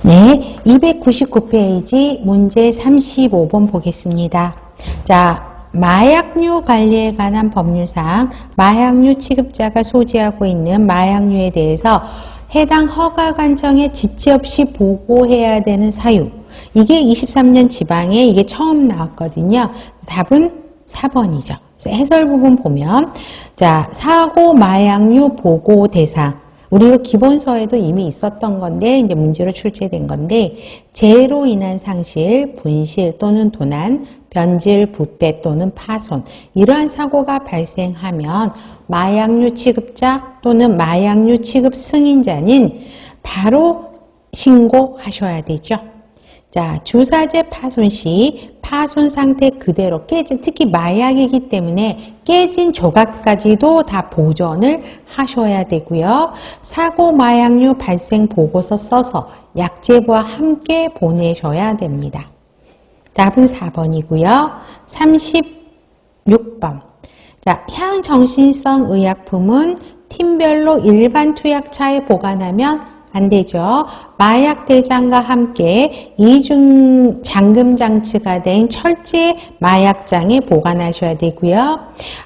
네, 299페이지 문제 35번 보겠습니다. 자, 마약류 관리에 관한 법률상 마약류 취급자가 소지하고 있는 마약류에 대해서 해당 허가관청에 지체 없이 보고해야 되는 사유. 이게 23년 지방에 이게 처음 나왔거든요. 답은 4번이죠. 해설 부분 보면, 자, 사고 마약류 보고 대상. 우리가 기본서에도 이미 있었던 건데 이제 문제로 출제된 건데 재해로 인한 상실, 분실 또는 도난, 변질, 부패 또는 파손 이러한 사고가 발생하면 마약류 취급자 또는 마약류 취급 승인자는 바로 신고하셔야 되죠. 자, 주사제 파손 시 파손 상태 그대로 깨진, 특히 마약이기 때문에 깨진 조각까지도 다 보존을 하셔야 되고요. 사고 마약류 발생 보고서 써서 약제부와 함께 보내셔야 됩니다. 답은 4번이고요. 36번. 자, 향정신성 의약품은 팀별로 일반 투약차에 보관하면 안 되죠. 마약 대장과 함께 이중 잠금 장치가 된 철제 마약장에 보관하셔야 되고요.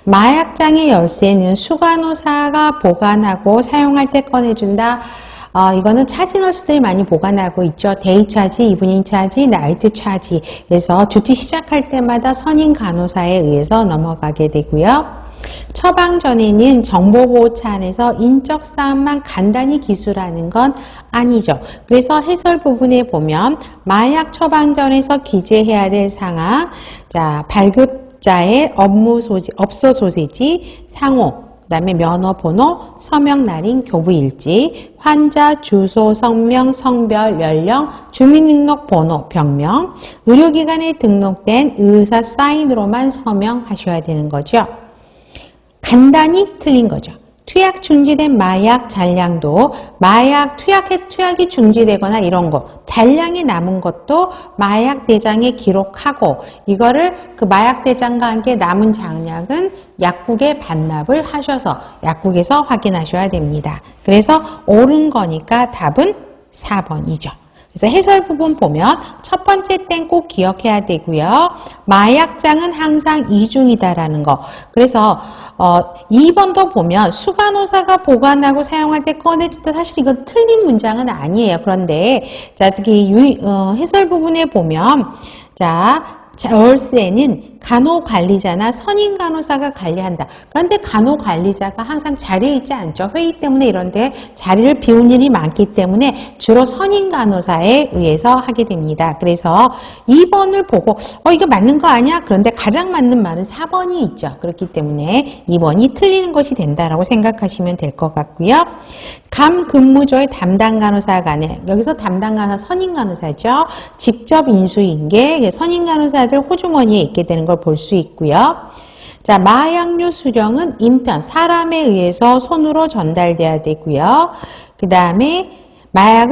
마약장의 열쇠는 수간호사가 보관하고 사용할 때 꺼내준다. 이거는 차지 너스들이 많이 보관하고 있죠. 데이 차지, 이브닝 차지, 나이트 차지. 그래서 듀티 시작할 때마다 선임 간호사에 의해서 넘어가게 되고요. 처방 전에는 정보보호차 안에서 인적 사항만 간단히 기술하는 건 아니죠. 그래서 해설 부분에 보면 마약 처방 전에서 기재해야 될 사항, 자, 발급자의 업소 소재지, 상호, 그다음에 면허번호, 서명 날인, 교부 일지, 환자 주소, 성명, 성별, 연령, 주민등록번호, 병명, 의료기관에 등록된 의사 사인으로만 서명하셔야 되는 거죠. 간단히 틀린 거죠. 투약 중지된 마약 잔량도 마약 투약이 중지되거나 이런 거 잔량이 남은 것도 마약 대장에 기록하고 이거를 그 마약 대장과 함께 남은 잔량은 약국에 반납을 하셔서 약국에서 확인하셔야 됩니다. 그래서 옳은 거니까 답은 4번이죠. 그래서 해설 부분 보면 첫 번째 땐 꼭 기억해야 되고요. 마약장은 항상 이중이다라는 거. 그래서 2번도 보면 수간호사가 보관하고 사용할 때 꺼내준다. 사실 이건 틀린 문장은 아니에요. 그런데 자, 특히 해설 부분에 보면 자, 월세는 간호관리자나 선임간호사가 관리한다. 그런데 간호관리자가 항상 자리에 있지 않죠. 회의 때문에 이런데 자리를 비운 일이 많기 때문에 주로 선임간호사에 의해서 하게 됩니다. 그래서 2번을 보고 이거 맞는 거 아니야? 그런데 가장 맞는 말은 4번이 있죠. 그렇기 때문에 2번이 틀리는 것이 된다라고 생각하시면 될 것 같고요. 감 근무조의 담당 간호사 간에 여기서 담당 간호사 선임간호사죠. 직접 인수인계 선임간호사들 호주머니에 있게 되는 걸 볼 수 있고요. 자, 마약류 수령은 인편 사람에 의해서 손으로 전달돼야 되고요. 그 다음에 마약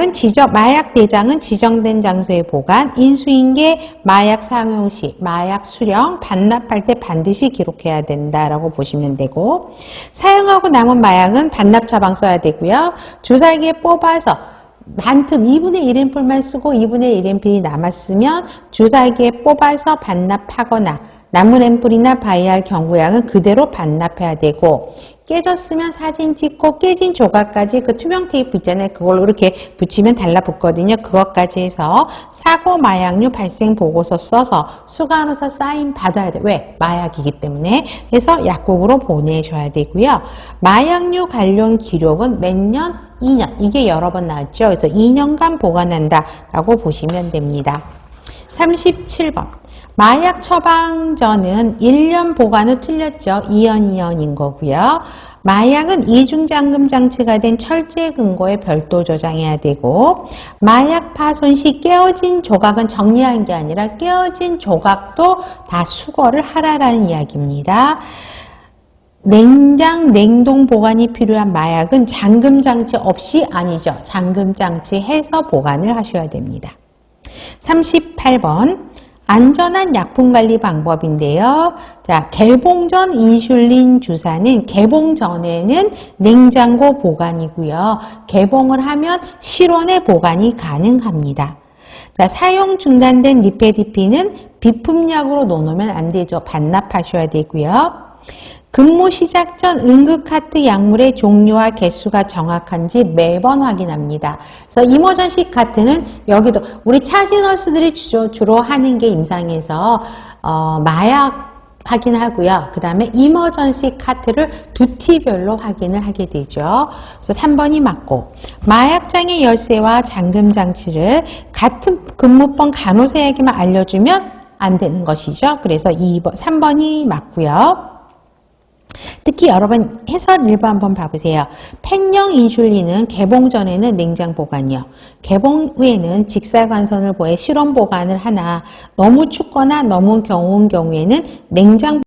대장은 지정된 장소에 보관, 인수인계, 마약 사용 시, 마약 수령, 반납할 때 반드시 기록해야 된다라고 보시면 되고, 사용하고 남은 마약은 반납 처방 써야 되고요. 주사기에 뽑아서 반틈 2분의 1앰플만 쓰고 2분의 1앰플이 남았으면 주사기에 뽑아서 반납하거나 남은 앰플이나 바이알 경구약은 그대로 반납해야 되고 깨졌으면 사진 찍고 깨진 조각까지 그 투명 테이프 있잖아요. 그걸로 이렇게 붙이면 달라붙거든요. 그것까지 해서 사고 마약류 발생 보고서 써서 수간호사 사인 받아야 돼. 왜? 마약이기 때문에. 그래서 약국으로 보내셔야 되고요. 마약류 관련 기록은 몇 년? 2년. 이게 여러 번 나왔죠. 그래서 2년간 보관한다라고 보시면 됩니다. 37번. 마약 처방전은 1년 보관은 틀렸죠. 2년인 거고요. 마약은 이중잠금 장치가 된 철제 근거에 별도 저장해야 되고 마약 파손 시 깨어진 조각은 정리한 게 아니라 깨어진 조각도 다 수거를 하라라는 이야기입니다. 냉동 보관이 필요한 마약은 잠금 장치 없이 아니죠. 잠금 장치 해서 보관을 하셔야 됩니다. 38번. 안전한 약품 관리 방법인데요. 자, 개봉 전 인슐린 주사는 개봉 전에는 냉장고 보관이고요. 개봉을 하면 실온에 보관이 가능합니다. 자, 사용 중단된 니페디핀은 비품약으로 넣어놓으면 안 되죠. 반납하셔야 되고요. 근무 시작 전 응급카트 약물의 종류와 개수가 정확한지 매번 확인합니다. 그래서 이머전시 카트는 여기도 우리 차지 너스들이 주로 하는 게 임상에서 마약 확인하고요. 그 다음에 이머전시 카트를 두티별로 확인을 하게 되죠. 그래서 3번이 맞고, 마약장의 열쇠와 잠금 장치를 같은 근무법 간호사에게만 알려주면 안 되는 것이죠. 그래서 3번이 맞고요. 특히 여러분 해설 1번 한번 봐보세요. 펜형 인슐린은 개봉 전에는 냉장 보관이요. 개봉 후에는 직사광선을 보해 실온 보관을 하나 너무 춥거나 너무 더운 경우에는 냉장